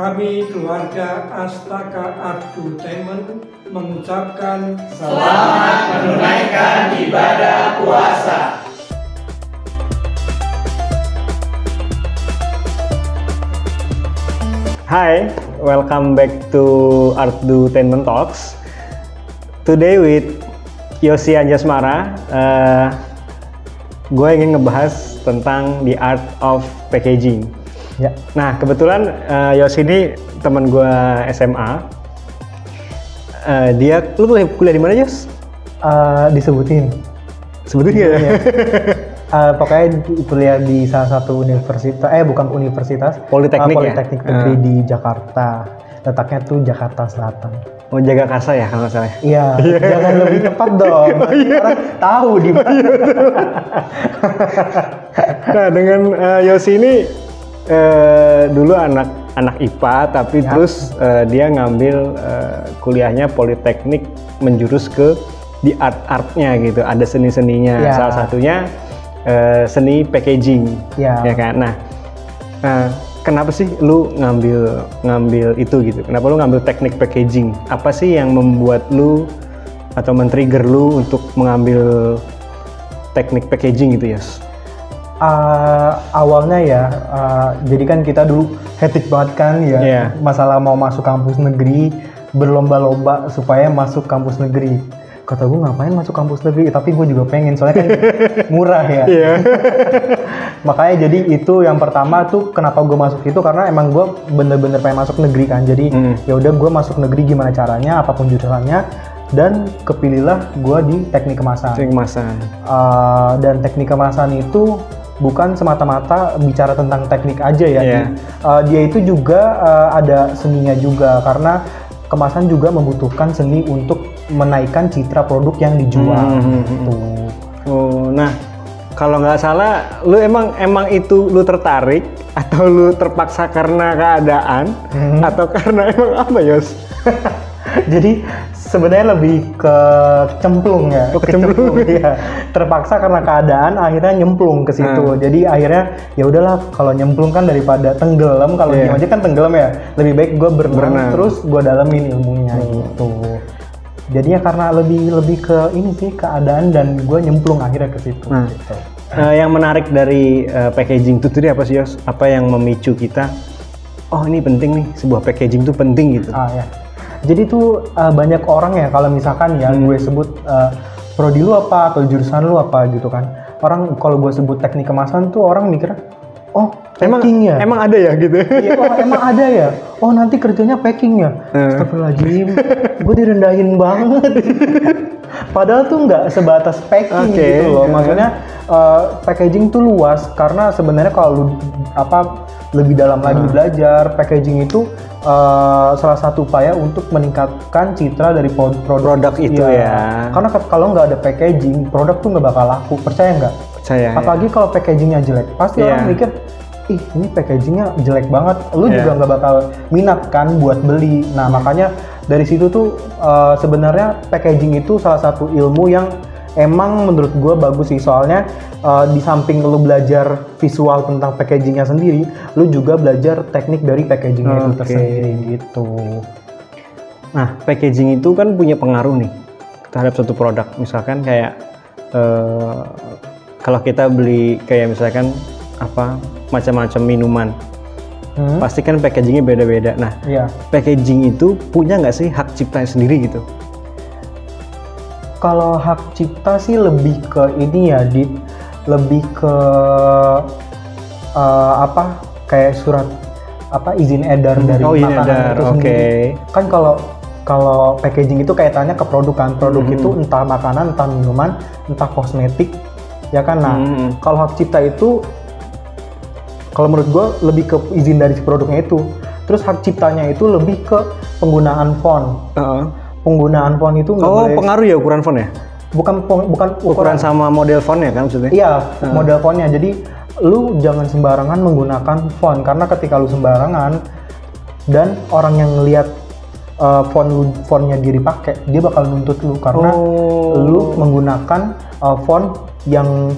Kami keluarga Astaka Entertainment mengucapkan selamat menunaikan ibadah puasa. Hi, welcome back to Entertainment Talks. Today with Yosi Anjasmara, gue ingin ngebahas tentang the art of packaging. Ya. Nah, kebetulan Yosi ini teman gue SMA. Lu kuliah di mana, Yos? Disebutin. Sebutin ya? Pokoknya kuliah di salah satu universitas, bukan universitas, Politeknik Negeri di Jakarta. Letaknya tuh Jakarta Selatan. Oh, Jagakarsa ya kalau nggak salah? Iya, jangan lebih tepat dong. Orang tahu di mana. Nah, dengan Yosi ini dulu anak IPA, tapi terus dia ngambil kuliahnya Politeknik menjurus ke di artnya gitu. Ada seni-seninya. Ya. Salah satunya seni packaging, ya kan. Nah, kenapa sih lu ngambil itu gitu? Kenapa lu ngambil teknik packaging? Apa sih yang membuat lu atau men-trigger lu untuk mengambil teknik packaging gitu, Yos? Awalnya ya, jadi kan kita dulu hektik banget kan ya, masalah mau masuk kampus negeri, berlomba-lomba supaya masuk kampus negeri. Kata gue ngapain masuk kampus negeri, tapi gue juga pengen soalnya kan murah ya. Makanya jadi itu yang pertama tuh kenapa gue masuk itu karena emang gue bener-bener pengen masuk negeri kan. Jadi ya udah gue masuk negeri gimana caranya, apapun jurusannya, dan kepilihlah gue di teknik kemasan. Dan teknik kemasan itu bukan semata-mata bicara tentang teknik aja ya. Dia itu juga ada seninya juga karena kemasan juga membutuhkan seni untuk menaikkan citra produk yang dijual. Gitu. Oh, nah kalau nggak salah, lu emang itu lu tertarik atau lu terpaksa karena keadaan atau karena emang apa, Yos? Jadi sebenarnya lebih ke cemplung ya. Kecemplung ya. Terpaksa karena keadaan akhirnya nyemplung ke situ. Jadi akhirnya ya udahlah kalau nyemplung kan daripada tenggelam, kalau diem aja kan tenggelam ya. Lebih baik gue berenang terus gue dalamin ilmunya gitu. Jadinya karena lebih ke ini sih keadaan dan gue nyemplung akhirnya ke situ. Gitu. Yang menarik dari packaging itu tadi apa sih, Yos? Apa yang memicu kita? Oh, ini penting nih, sebuah packaging itu penting gitu. Ya. Jadi tuh banyak orang ya kalau misalkan ya gue sebut prodi lu apa atau jurusan lu apa gitu kan. Orang kalau gue sebut teknik kemasan tuh orang mikir, oh packing ya? Emang ada ya gitu? Iya, oh emang ada ya? Oh nanti kerjanya packing ya? Astagfirullahaladzim, gue direndahin banget. Padahal tuh nggak sebatas packing gitu loh. Maksudnya packaging tuh luas karena sebenarnya kalau lu lebih dalam lagi belajar, packaging itu salah satu upaya untuk meningkatkan citra dari produk itu ya. Karena kalau nggak ada packaging, produk tuh nggak bakal laku. Percaya nggak? Percaya. Apalagi kalau packagingnya jelek, pasti orang mikir, ih ini packagingnya jelek banget. Lu juga nggak bakal minat kan buat beli. Nah makanya dari situ tuh sebenarnya packaging itu salah satu ilmu yang emang menurut gue bagus sih, soalnya di samping lu belajar visual tentang packagingnya sendiri, lu juga belajar teknik dari packagingnya itu tersendiri gitu. Nah, packaging itu kan punya pengaruh nih terhadap suatu produk. Misalkan kayak kalau kita beli kayak misalkan macam-macam minuman, pasti kan packagingnya beda-beda. Nah, packaging itu punya nggak sih hak cipta sendiri gitu? Kalau hak cipta sih lebih ke ini ya, lebih ke kayak surat izin edar dari makanan itu sendiri. Kan kalau packaging itu kaitannya ke produk kan, produk itu entah makanan, entah minuman, entah kosmetik, ya kan. Nah, kalau hak cipta itu, kalau menurut gue lebih ke izin dari si produknya itu. Terus hak ciptanya itu lebih ke penggunaan font. Penggunaan font itu nggak boleh. Pengaruh ya ukuran font ya? Bukan ukuran sama model fontnya kan maksudnya? Iya, model fontnya. Jadi lu jangan sembarangan menggunakan font, karena ketika lu sembarangan dan orang yang ngelihat fontnya dia dipakai, dia bakal nuntut lu karena lu menggunakan font yang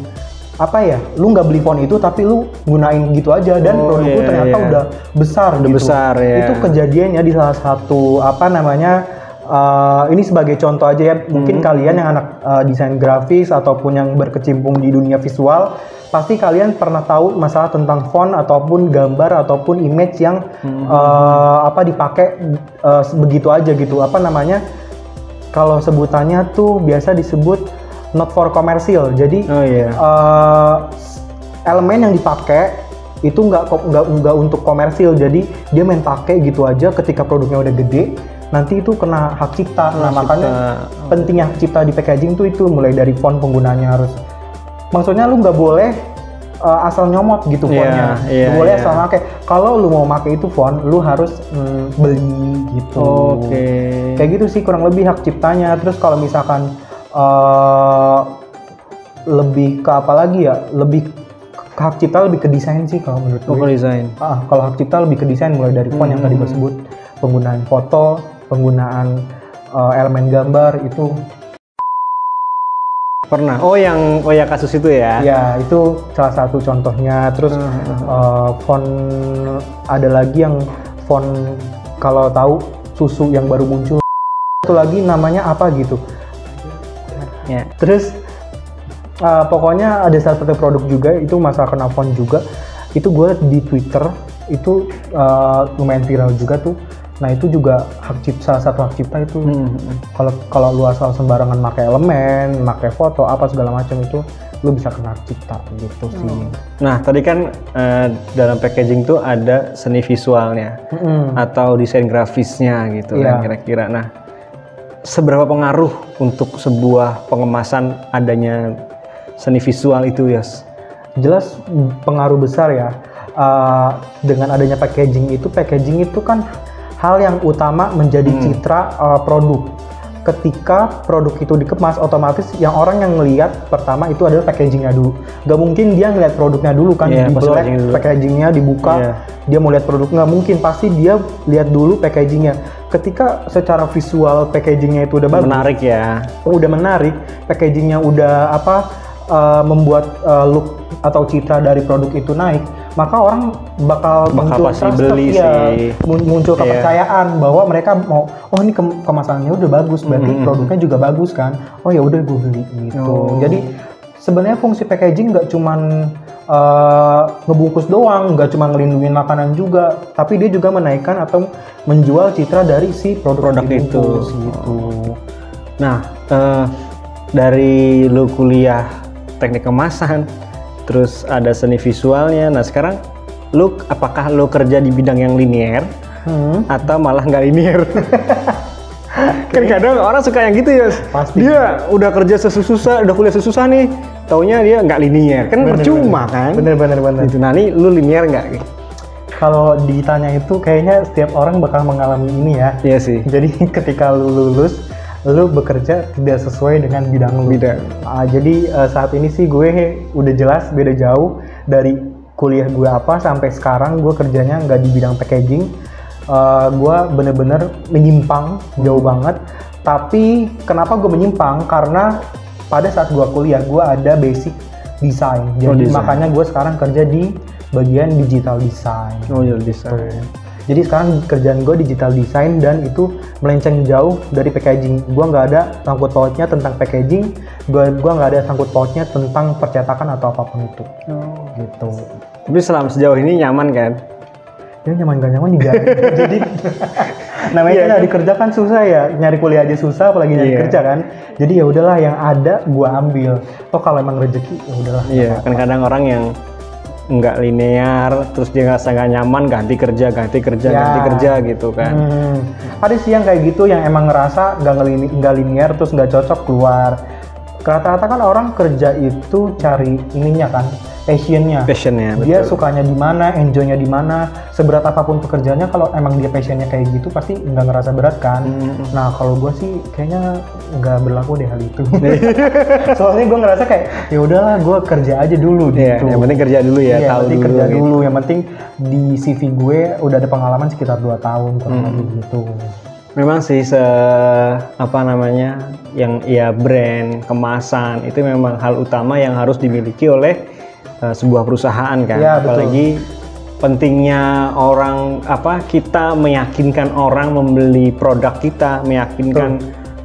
apa ya, lu nggak beli font itu tapi lu gunain gitu aja dan produk lu ternyata udah besar udah gitu. besar ya. Itu kejadiannya di salah satu apa namanya, ini sebagai contoh aja ya, mungkin kalian yang anak desain grafis ataupun yang berkecimpung di dunia visual, pasti kalian pernah tahu masalah tentang font ataupun gambar ataupun image yang apa dipakai begitu aja gitu, apa namanya, kalau sebutannya tuh biasa disebut not for commercial. Jadi elemen yang dipakai itu nggak untuk komersil, jadi dia main pakai gitu aja. Ketika produknya udah gede, nanti itu kena hak cipta. Nah makanya pentingnya hak cipta di packaging tuh itu mulai dari font penggunaannya harus, maksudnya lu nggak boleh asal nyomot gitu fontnya, boleh asal pakai. Kalau lu mau pakai itu font, lu harus beli gitu. Kayak gitu sih kurang lebih hak ciptanya. Terus kalau misalkan lebih ke apa lagi ya, lebih ke hak cipta, lebih ke desain sih kalau menurut gue. Desain. Kalau hak cipta lebih ke desain, mulai dari font yang tadi gue sebut, penggunaan foto, penggunaan elemen gambar itu. Pernah. Yang kasus itu ya? Ya, itu salah satu contohnya. Terus font, ada lagi yang font, kalau tahu susu yang baru muncul, itu lagi namanya apa gitu. Ya. Terus pokoknya ada salah satu produk juga, itu masalah kena font juga. Itu gue di Twitter, itu lumayan viral juga tuh. Nah itu juga salah satu hak cipta itu. Kalau lu asal sembarangan pakai elemen, pakai foto, apa segala macam, itu lu bisa kena hak cipta gitu sih. Nah tadi kan dalam packaging tuh ada seni visualnya atau desain grafisnya gitu kan kira-kira. Nah seberapa pengaruh untuk sebuah pengemasan adanya seni visual itu, Yos? Jelas pengaruh besar ya. Dengan adanya packaging itu kan hal yang utama menjadi citra produk. Ketika produk itu dikemas, otomatis yang orang yang ngelihat pertama itu adalah packagingnya dulu. Gak mungkin dia ngeliat produknya dulu kan, dibelek packagingnya, dibuka, dia mau lihat produk, nggak mungkin, pasti dia lihat dulu packagingnya. Ketika secara visual packagingnya itu udah bagus, menarik ya, udah menarik, packagingnya udah membuat look atau citra dari produk itu naik, maka orang bakal muncul pasti beli sih. Muncul kepercayaan bahwa mereka mau, oh ini kemasannya udah bagus, berarti produknya juga bagus kan, oh ya udah gue beli gitu. Jadi sebenarnya fungsi packaging nggak cuman ngebungkus doang, nggak cuma ngelindungin makanan juga, tapi dia juga menaikkan atau menjual citra dari si produk itu gitu. Nah dari lu kuliah teknik kemasan, terus ada seni visualnya. Nah sekarang apakah lu kerja di bidang yang linear atau malah nggak linear? Kan kadang orang suka yang gitu ya. Pasti. Dia udah kerja susah, udah kuliah susah nih, taunya dia nggak linear. Kan percuma kan? Bener. Itu. Nah ini lu linear nggak? Kalau ditanya itu kayaknya setiap orang bakal mengalami ini ya. Iya sih. Jadi ketika lu lulus, lu bekerja tidak sesuai dengan bidang lu. Jadi saat ini sih gue udah jelas beda jauh dari kuliah gue apa sampai sekarang gue kerjanya nggak di bidang packaging. Gue bener-bener menyimpang jauh banget. Tapi kenapa gue menyimpang? Karena pada saat gue kuliah gue ada basic desain. Jadi makanya gue sekarang kerja di bagian digital design. Jadi sekarang kerjaan gue digital design dan itu melenceng jauh dari packaging. Gue nggak ada sangkut pautnya tentang packaging, gue nggak ada sangkut pautnya tentang percetakan atau apapun itu. Gitu. Tapi selama sejauh ini nyaman kan? Ya nyaman gak nyaman juga. Jadi namanya kan nyari kerja kan susah ya, nyari kuliah aja susah, apalagi nyari kerja kan. Jadi ya udahlah yang ada gue ambil. Toh kalau emang rezeki ya udahlah. Iya, kan kadang orang yang nggak linear, terus dia nggak nyaman, ganti kerja gitu kan. Ada sih yang kayak gitu, yang emang ngerasa nggak linear, terus nggak cocok keluar. Rata-rata kan orang kerja itu cari ininya kan, passionnya. Dia betul. sukanya di mana, enjoynya di mana. Seberat apapun pekerjaannya, kalau emang dia passionnya kayak gitu, pasti nggak ngerasa berat kan. Nah kalau gue sih kayaknya nggak berlaku deh hal itu. Soalnya gue ngerasa kayak ya udahlah, gue kerja aja dulu gitu. Yang penting kerja dulu ya, tahu dulu. Kerja dulu. Yang penting di CV gue udah ada pengalaman sekitar 2 tahun kurang lebih gitu. Memang sih yang brand, kemasan itu memang hal utama yang harus dimiliki oleh sebuah perusahaan kan. Ya, apalagi pentingnya kita meyakinkan orang membeli produk kita, meyakinkan.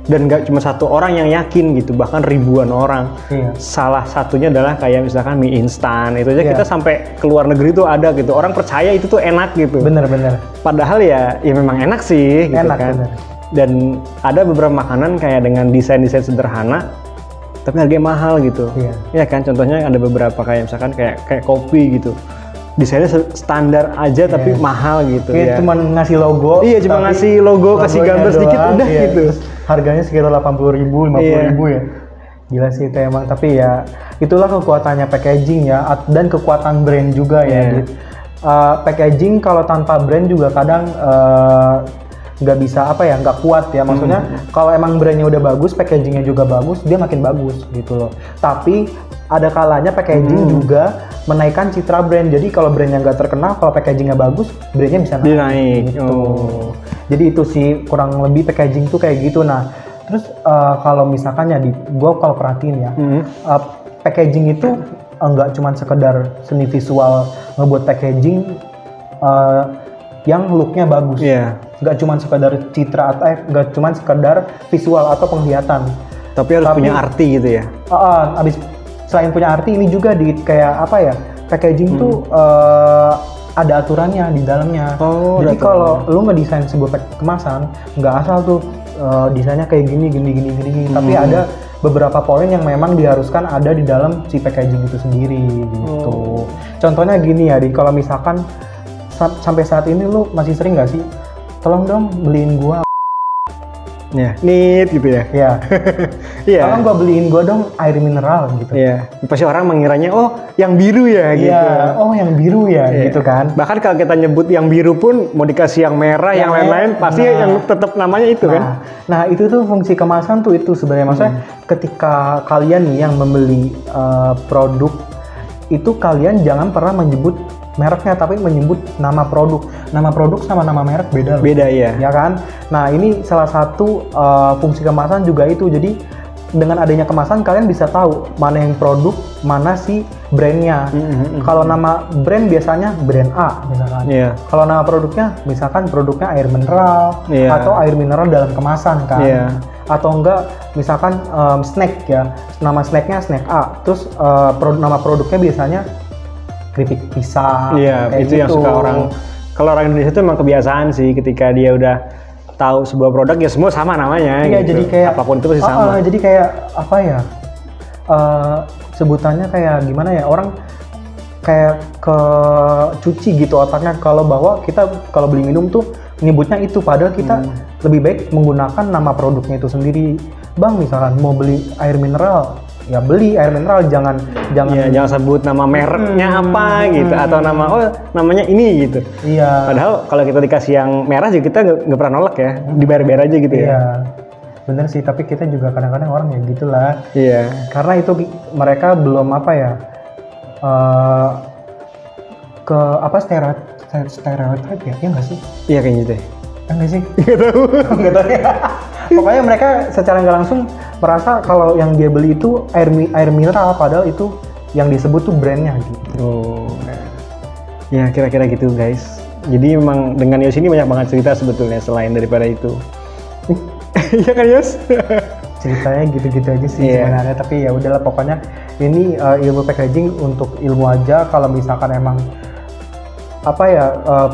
Dan nggak cuma satu orang yang yakin gitu, bahkan ribuan orang. Salah satunya adalah kayak misalkan mie instan, itu aja kita sampai ke luar negeri tuh ada gitu, orang percaya itu tuh enak gitu. Bener. Padahal ya memang enak sih gitu enak, kan. bener. Dan ada beberapa makanan kayak dengan desain-desain sederhana tapi harganya mahal gitu. Iya kan, contohnya ada beberapa kayak misalkan kayak kopi gitu, desainnya standar aja tapi mahal gitu. Kayak cuma ngasih logo. Iya, cuma ngasih logo, kasih gambar sedikit udah gitu. Harganya sekitar 80.000, 50.000 ya. Gila sih itu emang, tapi ya itulah kekuatannya packaging ya, dan kekuatan brand juga ya. Packaging kalau tanpa brand juga kadang nggak bisa nggak kuat ya. Maksudnya kalau emang brandnya udah bagus, packagingnya juga bagus, dia makin bagus gitu loh. Tapi ada kalanya packaging juga menaikkan citra brand. Jadi kalau brandnya nggak terkenal, kalau packagingnya bagus, brandnya bisa naik. Gitu. Jadi itu sih kurang lebih packaging tuh kayak gitu. Nah, terus kalau misalkan ya gue kalau perhatiin ya, packaging itu nggak cuma sekedar seni visual ngebuat packaging yang looknya bagus. Nggak cuma sekedar citra atau nggak cuma sekedar visual atau penglihatan. Tapi harus punya arti gitu ya. Selain punya arti, ini juga packaging tuh ada aturannya di dalamnya. Jadi kalau lu ngedesain sebuah kemasan, nggak asal tuh desainnya kayak gini. Tapi ada beberapa poin yang memang diharuskan ada di dalam si packaging itu sendiri gitu. Contohnya gini ya, kalau misalkan sampai saat ini lu masih sering nggak sih, tolong dong beliin gua nit gitu ya. Iya. Tolong gua beliin gua dong air mineral gitu. Pasti orang mengiranya yang biru ya gitu. Yang biru ya gitu kan. Bahkan kalau kita nyebut yang biru pun mau dikasih yang merah, yang lain-lain pasti yang tetap namanya itu kan. Nah, itu tuh fungsi kemasan tuh itu sebenarnya. Maksudnya ketika kalian nih yang membeli produk itu, kalian jangan pernah menyebut mereknya, tapi menyebut nama produk. Nama produk sama nama merek beda. Beda ya kan? Nah, ini salah satu fungsi kemasan juga itu. Jadi dengan adanya kemasan kalian bisa tahu mana yang produk, mana si brandnya. Kalau nama brand biasanya brand A misalkan. Kalau nama produknya misalkan produknya air mineral atau air mineral dalam kemasan kan. Atau enggak misalkan snack ya. Nama snacknya snack A. Terus nama produknya biasanya keripik pisang. Itu yang suka orang. Kalau orang Indonesia itu memang kebiasaan sih, ketika dia udah tahu sebuah produk ya semua sama namanya. Jadi kayak apapun itu pasti sama. Jadi kayak sebutannya kayak gimana ya, orang kayak cuci gitu otaknya bahwa kita kalau beli minum tuh nyebutnya itu, padahal kita lebih baik menggunakan nama produknya itu sendiri. Bang, misalkan mau beli air mineral, ya beli air mineral, jangan sebut nama mereknya apa gitu, atau namanya ini gitu. Padahal kalau kita dikasih yang merah juga kita nggak pernah nolak ya, dibayar-bayar aja gitu ya. Bener sih, tapi kita juga kadang-kadang orang ya gitulah. Karena itu mereka belum stereotip ya nggak sih? Iya kayak gitu. Enggak sih? Nggak tahu ya. Pokoknya mereka secara nggak langsung merasa kalau yang dia beli itu air mineral, padahal itu yang disebut tuh brandnya gitu. Ya kira-kira gitu guys. Jadi memang dengan Yos ini banyak banget cerita sebetulnya selain daripada itu. Iya kan Yos? Ceritanya gitu-gitu aja sih sebenarnya, tapi ya udahlah, pokoknya ini ilmu packaging untuk ilmu aja. Kalau misalkan emang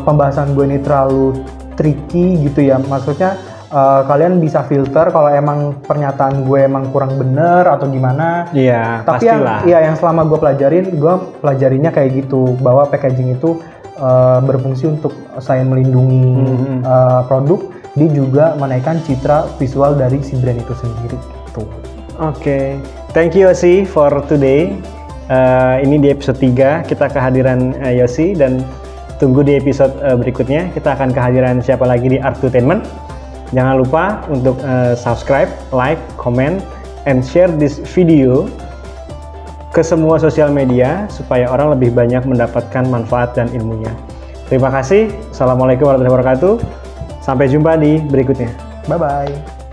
pembahasan gue ini terlalu tricky gitu ya, maksudnya kalian bisa filter kalau emang pernyataan gue emang kurang bener atau gimana. Tapi pastilah. yang selama gue pelajarinya kayak gitu, bahwa packaging itu berfungsi untuk selain melindungi produk, dia juga menaikkan citra visual dari si brand itu sendiri gitu. Thank you Yosi for today. Ini di episode 3 kita kehadiran Yosi, dan tunggu di episode berikutnya kita akan kehadiran siapa lagi di Artutainment. Jangan lupa untuk subscribe, like, comment, and share this video ke semua sosial media supaya orang lebih banyak mendapatkan manfaat dan ilmunya. Terima kasih. Assalamualaikum warahmatullahi wabarakatuh. Sampai jumpa di berikutnya. Bye-bye.